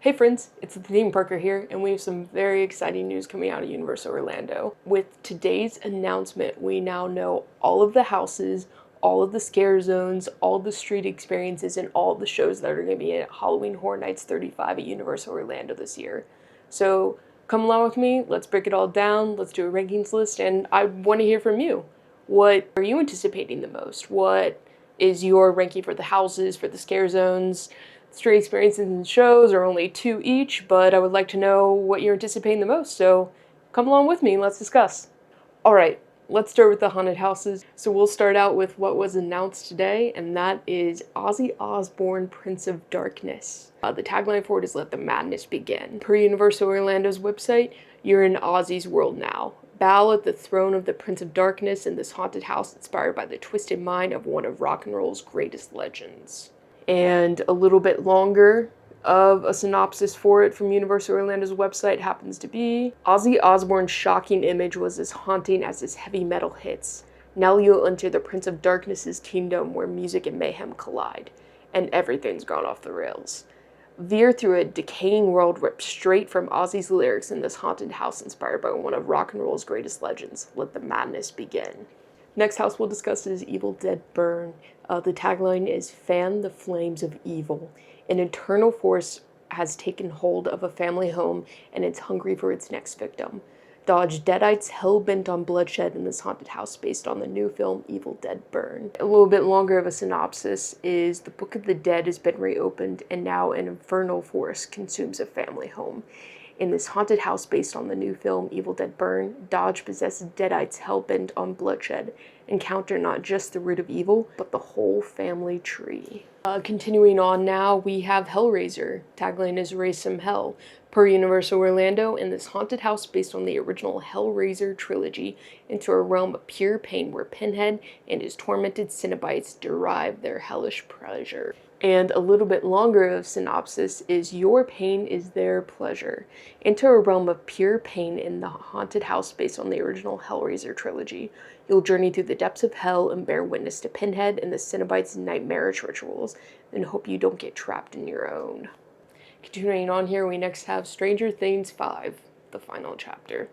Hey friends, it's the theme Parker here, and we have some very exciting news coming out of Universal Orlando. With today's announcement, we now know all of the houses, all of the scare zones, all of the street experiences, and all of the shows that are going to be at Halloween Horror Nights 35 at Universal Orlando this year. So come along with me, let's break it all down, let's do a rankings list, and I want to hear from you. What are you anticipating the most? What is your ranking for the houses, for the scare zones? Street experiences and shows are only 2 each, but I would like to know what you're anticipating the most, so come along with me and let's discuss. Alright, let's start with the haunted houses. So we'll start out with what was announced today, and that is Ozzy Osbourne, Prince of Darkness. The tagline for it is "Let the Madness Begin." Per Universal Orlando's website, you're in Ozzy's world now. Bow at the throne of the Prince of Darkness in this haunted house inspired by the twisted mind of one of rock and roll's greatest legends. And a little bit longer of a synopsis for it from Universal Orlando's website happens to be: Ozzy Osbourne's shocking image was as haunting as his heavy metal hits. Now you'll enter the Prince of Darkness's kingdom where music and mayhem collide, and everything's gone off the rails. Veer through a decaying world ripped straight from Ozzy's lyrics in this haunted house inspired by one of rock and roll's greatest legends. Let the madness begin. Next house we'll discuss is Evil Dead Burn. The tagline is "Fan the flames of evil." An eternal force has taken hold of a family home and it's hungry for its next victim. Dodge deadites hell-bent on bloodshed in this haunted house based on the new film Evil Dead Burn. A little bit longer of a synopsis is: the Book of the Dead has been reopened and now an infernal force consumes a family home. In this haunted house based on the new film Evil Dead Burn, Dodge-possessed deadites hell-bent on bloodshed encounter not just the root of evil, but the whole family tree. Continuing on now, we have Hellraiser. Tagline is "Raise Some Hell." Per Universal Orlando, in this haunted house based on the original Hellraiser trilogy, into a realm of pure pain where Pinhead and his tormented Cenobites derive their hellish pleasure. And a little bit longer of synopsis is: your pain is their pleasure. Enter a realm of pure pain in the haunted house based on the original Hellraiser trilogy. You'll journey through the depths of hell and bear witness to Pinhead and the Cenobites' nightmarish rituals, and hope you don't get trapped in your own. Continuing on here, we next have Stranger Things 5, the final chapter.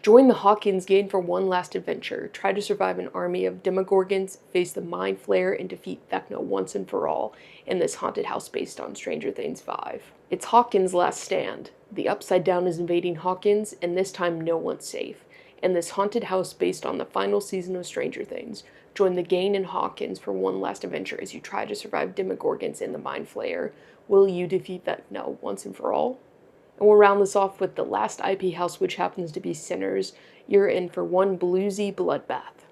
Join the Hawkins gang for one last adventure. Try to survive an army of Demogorgons, face the Mind Flayer, and defeat Vecna once and for all in this haunted house based on Stranger Things 5. It's Hawkins' last stand. The Upside Down is invading Hawkins, and this time no one's safe. In this haunted house based on the final season of Stranger Things, join the gang and Hawkins for one last adventure as you try to survive Demogorgons and the Mind Flayer. Will you defeat Vecna once and for all? And we'll round this off with the last IP house, which happens to be Sinners. You're in for one bluesy bloodbath.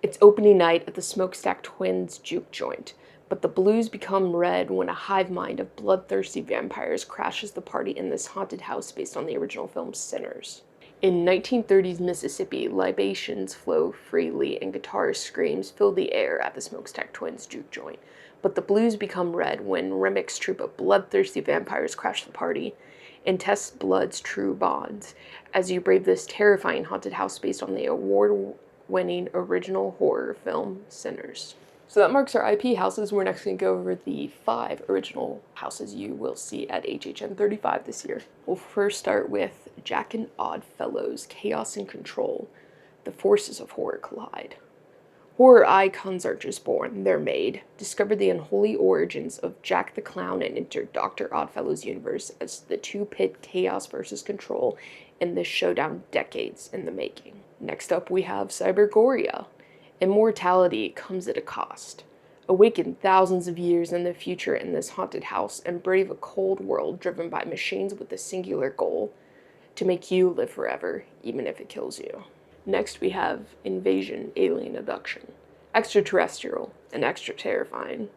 It's opening night at the Smokestack Twins juke joint, but the blues become red when a hive mind of bloodthirsty vampires crashes the party in this haunted house based on the original film Sinners. In 1930s Mississippi, libations flow freely and guitar screams fill the air at the Smokestack Twins juke joint, but the blues become red when Remick's troupe of bloodthirsty vampires crash the party and test blood's true bonds as you brave this terrifying haunted house based on the award-winning original horror film Sinners. So that marks our IP houses. We're next going to go over the 5 original houses you will see at HHN 35 this year. We'll first start with Jack and Oddfellows, Chaos and Control. The forces of horror collide. Horror icons are just born, they're made. Discover the unholy origins of Jack the Clown and enter Dr. Oddfellow's universe as the two pit chaos versus control in this showdown decades in the making. Next up we have Cybergoria. Immortality comes at a cost. Awaken thousands of years in the future in this haunted house and brave a cold world driven by machines with a singular goal: to make you live forever, even if it kills you. Next we have Invasion, Alien Abduction. Extraterrestrial and extra terrifying.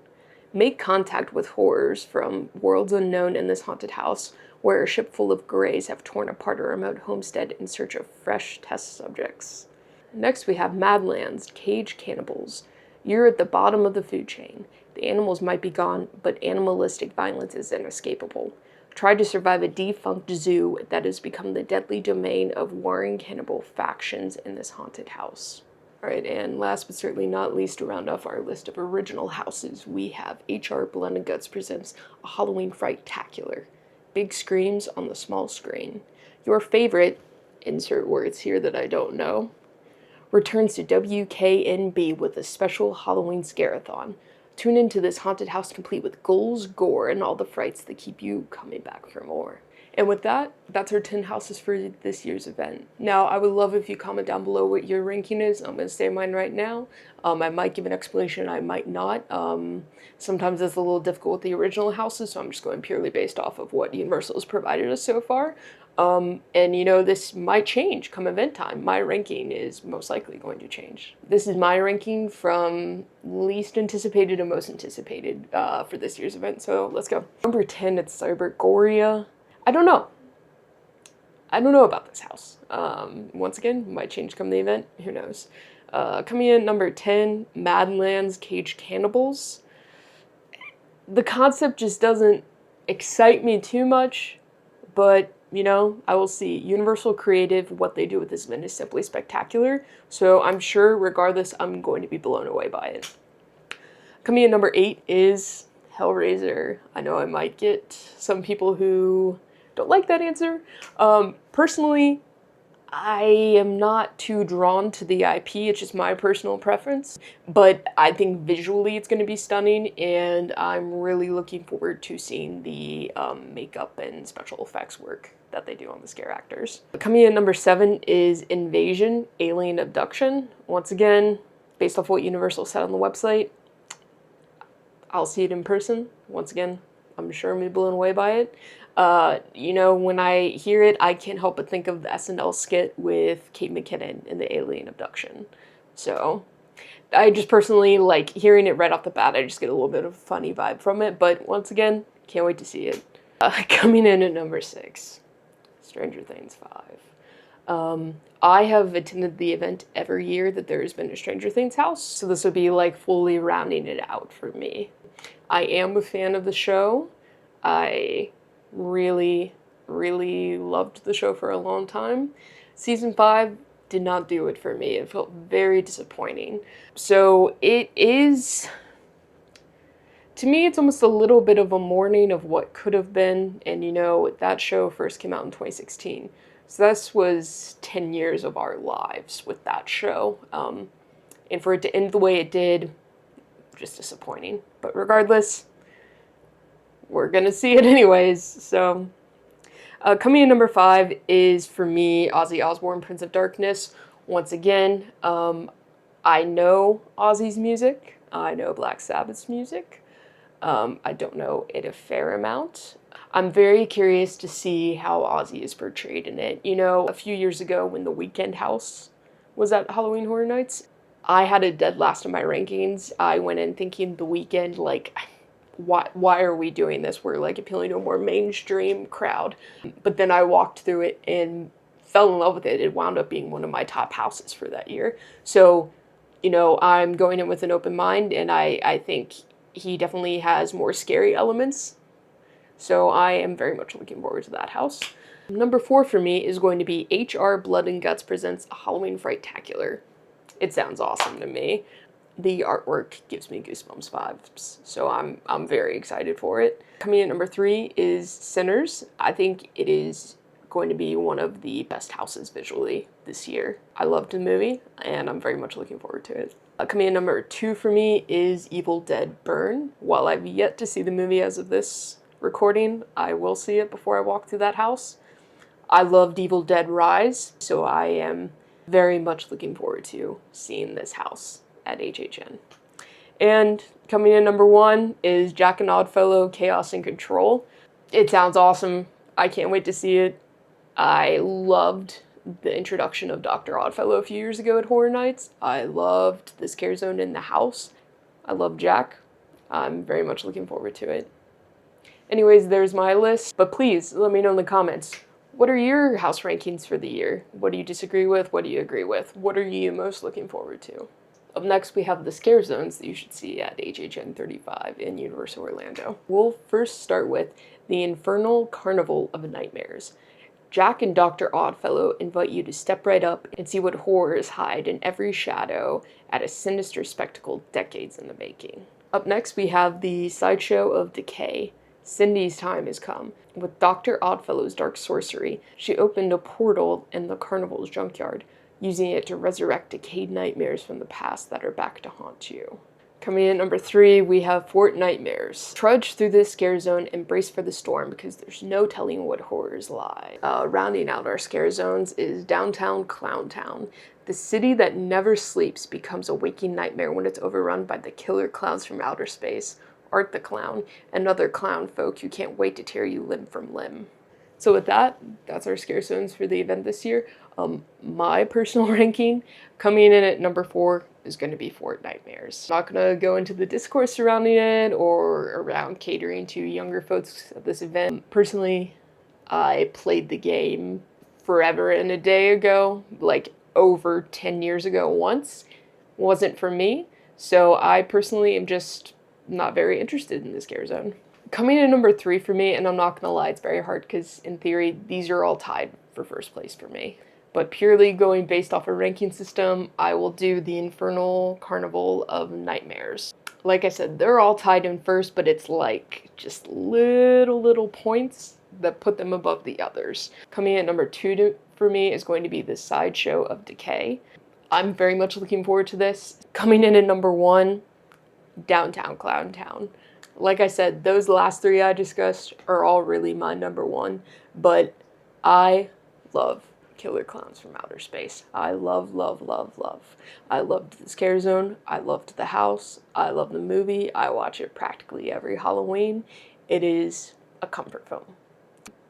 Make contact with horrors from worlds unknown in this haunted house, where a ship full of greys have torn apart a remote homestead in search of fresh test subjects. Next we have Madlands, Cage Cannibals. You're at the bottom of the food chain. The animals might be gone, but animalistic violence is inescapable. Try to survive a defunct zoo that has become the deadly domain of warring cannibal factions in this haunted house. Alright, and last but certainly not least, to round off our list of original houses, we have HR Blood and Guts presents a Halloween Fright-tacular. big screams on the small screen. Your favorite, insert words here that I don't know, returns to WKNB with a special Halloween scare-a-thon. Tune into this haunted house complete with ghouls, gore, and all the frights that keep you coming back for more. And with that, that's our 10 houses for this year's event. Now, I would love if you comment down below what your ranking is. I'm going to say mine right now. I might give an explanation, I might not. Sometimes it's a little difficult with the original houses, so I'm just going purely based off of what Universal has provided us so far. And you know, this might change come event time. My ranking is most likely going to change. This is my ranking from least anticipated to most anticipated for this year's event, so let's go. Number 10, it's Cybergoria. I don't know about this house. Once again, might change come the event, who knows. Coming in at number 10, Madlands Cage Cannibals. The concept just doesn't excite me too much, but you know, I will see. Universal Creative, what they do with this event is simply spectacular, so I'm sure regardless I'm going to be blown away by it. Coming in number 8 is Hellraiser. I know I might get some people who don't like that answer. Personally, I am not too drawn to the IP, it's just my personal preference, but I think visually it's going to be stunning, and I'm really looking forward to seeing the makeup and special effects work that they do on the scare actors. Coming in at number 7 is Invasion Alien Abduction. Once again, based off what Universal said on the website, I'll see it in person. Once again, I'm sure I'm going to be blown away by it. You know, when I hear it, I can't help but think of the SNL skit with Kate McKinnon in the Alien Abduction. So, I just personally like hearing it right off the bat. I just get a little bit of a funny vibe from it. But once again, can't wait to see it. Coming in at number 6, Stranger Things 5. I have attended the event every year that there has been a Stranger Things house, so this would be like fully rounding it out for me. I am a fan of the show. I really loved the show for a long time. Season 5 did not do it for me. It felt very disappointing. So it is, to me, it's almost a little bit of a mourning of what could have been. And you know, that show first came out in 2016. So this was 10 years of our lives with that show. And for it to end the way it did, just disappointing. But regardless, we're gonna see it anyways. So coming in number 5 is, for me, Ozzy Osbourne, Prince of Darkness. Once again, I know Ozzy's music. I know Black Sabbath's music. I don't know it a fair amount. I'm very curious to see how Ozzy is portrayed in it. You know, a few years ago when The Weeknd house was at Halloween Horror Nights, I had a dead last of my rankings. I went in thinking The Weeknd, like, why are we doing this? We're like appealing to a more mainstream crowd. But then I walked through it and fell in love with it. It wound up being one of my top houses for that year. So, you know, I'm going in with an open mind, and I think he definitely has more scary elements. So I am very much looking forward to that house. Number 4 for me is going to be HR Blood and Guts presents a Halloween Frightacular. It sounds awesome to me. The artwork gives me goosebumps vibes, so I'm very excited for it. Coming in at number 3 is Sinners. I think it is going to be one of the best houses visually this year. I loved the movie, and I'm very much looking forward to it. Coming in number 2 for me is Evil Dead Burn. While I've yet to see the movie as of this recording, I will see it before I walk through that house. I loved Evil Dead Rise, so I am very much looking forward to seeing this house at HHN. And coming in number 1 is Jack and Oddfellow Chaos and Control. It sounds awesome. I can't wait to see it. I loved the introduction of Dr. Oddfellow a few years ago at Horror Nights. I loved the scare zone in the house. I love Jack. I'm very much looking forward to it. Anyways, there's my list, but please let me know in the comments. What are your house rankings for the year? What do you disagree with? What do you agree with? What are you most looking forward to? Up next, we have the scare zones that you should see at HHN 35 in Universal Orlando. We'll first start with the Infernal Carnival of Nightmares. Jack and Dr. Oddfellow invite you to step right up and see what horrors hide in every shadow at a sinister spectacle decades in the making. Up next, we have the Sideshow of Decay. Cindy's time has come. With Dr. Oddfellow's dark sorcery, she opened a portal in the carnival's junkyard, using it to resurrect decayed nightmares from the past that are back to haunt you. Coming in at number 3, we have Fort Nightmares. Trudge through this scare zone and brace for the storm because there's no telling what horrors lie. Rounding out our scare zones is Downtown Clowntown. The city that never sleeps becomes a waking nightmare when it's overrun by the killer clowns from outer space, Art the Clown, and other clown folk who can't wait to tear you limb from limb. So with that, that's our scare zones for the event this year. My personal ranking, coming in at number 4, is going to be Fort Nightmares. I'm not going to go into the discourse surrounding it or around catering to younger folks at this event. Personally, I played the game forever and a day ago, like over 10 years ago once. Wasn't for me, so I personally am just not very interested in the scare zone. Coming in at number 3 for me, and I'm not gonna lie, it's very hard because in theory, these are all tied for first place for me. But purely going based off a ranking system, I will do the Infernal Carnival of Nightmares. Like I said, they're all tied in first, but it's like just little points that put them above the others. Coming in at number 2 for me is going to be the Sideshow of Decay. I'm very much looking forward to this. Coming in at number 1, Downtown Clowntown. Like I said, those last 3 I discussed are all really my number 1, but I love Killer Clowns from Outer Space. I love. I loved the Scare Zone. I loved the house. I love the movie. I watch it practically every Halloween. It is a comfort film.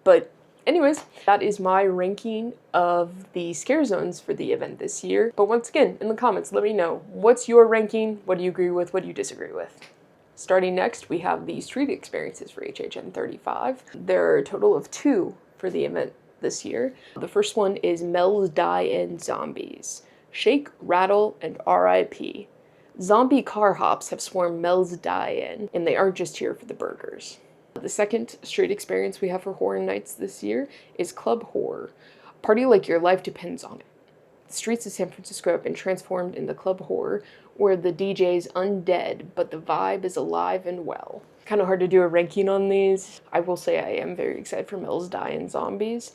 But anyways, that is my ranking of the scare zones for the event this year. But once again, in the comments, let me know, what's your ranking? What do you agree with? What do you disagree with? Starting next, we have the street experiences for HHN 35. There are a total of 2 for the event this year. The first one is Mel's Die-In Zombies. Shake, Rattle, and RIP. Zombie car hops have swarmed Mel's Die-In, and they aren't just here for the burgers. The second street experience we have for Horror Nights this year is Club Horror. Party like your life depends on it. The streets of San Francisco have been transformed into Club Horror, where the DJ's undead, but the vibe is alive and well. Kind of hard to do a ranking on these. I will say I am very excited for Mel's Die-In Zombies.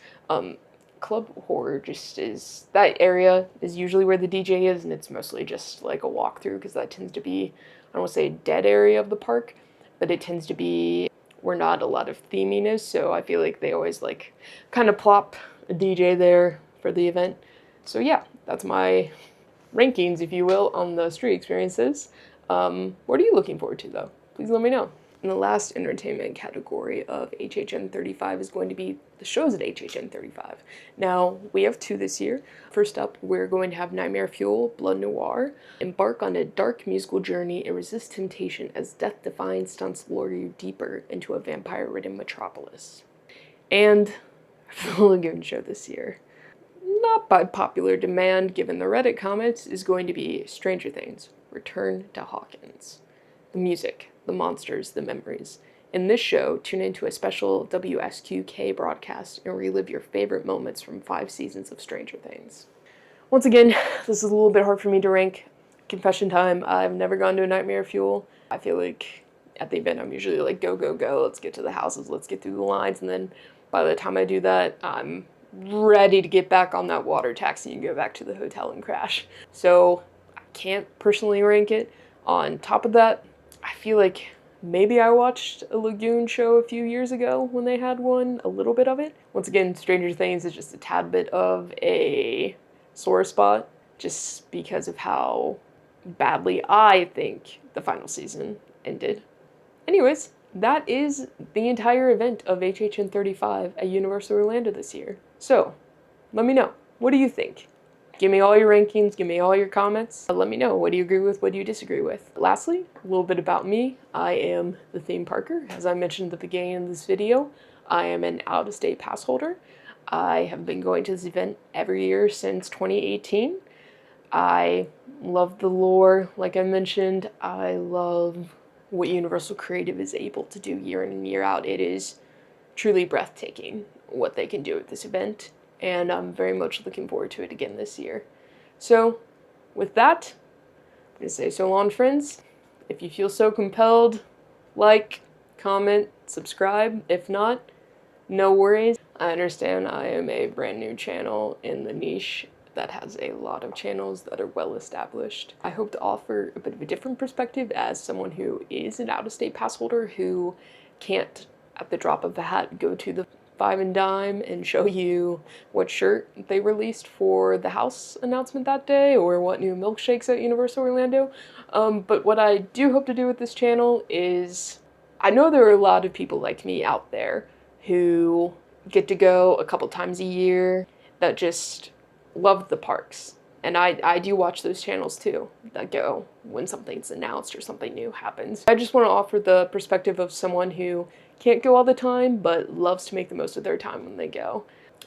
Club Horror just is, that area is usually where the DJ is, and it's mostly just like a walkthrough, because that tends to be, I don't want to say a dead area of the park, but it tends to be where not a lot of theming is, so I feel like they always like kind of plop a DJ there for the event. So yeah, that's my rankings, if you will, on the street experiences. What are you looking forward to though? Please let me know. And the last entertainment category of HHN 35 is going to be the shows at HHN 35. Now, we have 2 this year. First up, we're going to have Nightmare Fuel, Blood Noir. Embark on a dark musical journey and resist temptation as death-defying stunts lure you deeper into a vampire-ridden metropolis. And the Lagoon show this year, not by popular demand given the Reddit comments, is going to be Stranger Things, Return to Hawkins. The music, the monsters, the memories. In this show, tune into a special WSQK broadcast and relive your favorite moments from 5 seasons of Stranger Things. Once again, this is a little bit hard for me to rank. Confession time, I've never gone to a Nightmare Fuel. I feel like at the event I'm usually like, go, let's get to the houses, let's get through the lines, and then by the time I do that, I'm ready to get back on that water taxi and go back to the hotel and crash. So I can't personally rank it. On top of that, I feel like maybe I watched a Lagoon show a few years ago when they had one, a little bit of it. Once again, Stranger Things is just a tad bit of a sore spot, just because of how badly I think the final season ended. Anyways, that is the entire event of HHN 35 at Universal Orlando this year. So, let me know. What do you think? Give me all your rankings, give me all your comments. Let me know, what do you agree with, what do you disagree with? Lastly, a little bit about me. I am the theme parker. As I mentioned at the beginning of this video, I am an out-of-state pass holder. I have been going to this event every year since 2018. I love the lore, like I mentioned. I love what Universal Creative is able to do year in and year out. It is truly breathtaking what they can do at this event, and I'm very much looking forward to it again this year. So, with that, I'm going to say so long, friends. If you feel so compelled, like, comment, subscribe. If not, no worries. I understand I am a brand new channel in the niche that has a lot of channels that are well established. I hope to offer a bit of a different perspective as someone who is an out-of-state pass holder who can't, at the drop of a hat, go to the Five and Dime and show you what shirt they released for the house announcement that day or what new milkshakes at Universal Orlando. But what I do hope to do with this channel is, I know there are a lot of people like me out there who get to go a couple times a year that just love the parks. And I do watch those channels too, that go when something's announced or something new happens. I just want to offer the perspective of someone who can't go all the time, but loves to make the most of their time when they go.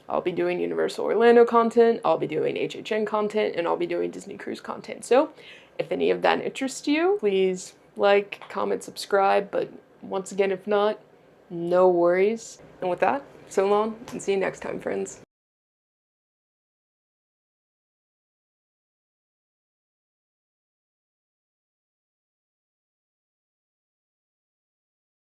I'll be doing Universal Orlando content, I'll be doing HHN content, and I'll be doing Disney Cruise content. So if any of that interests you, please like, comment, subscribe, but once again, if not, no worries. And with that, so long, and see you next time, friends.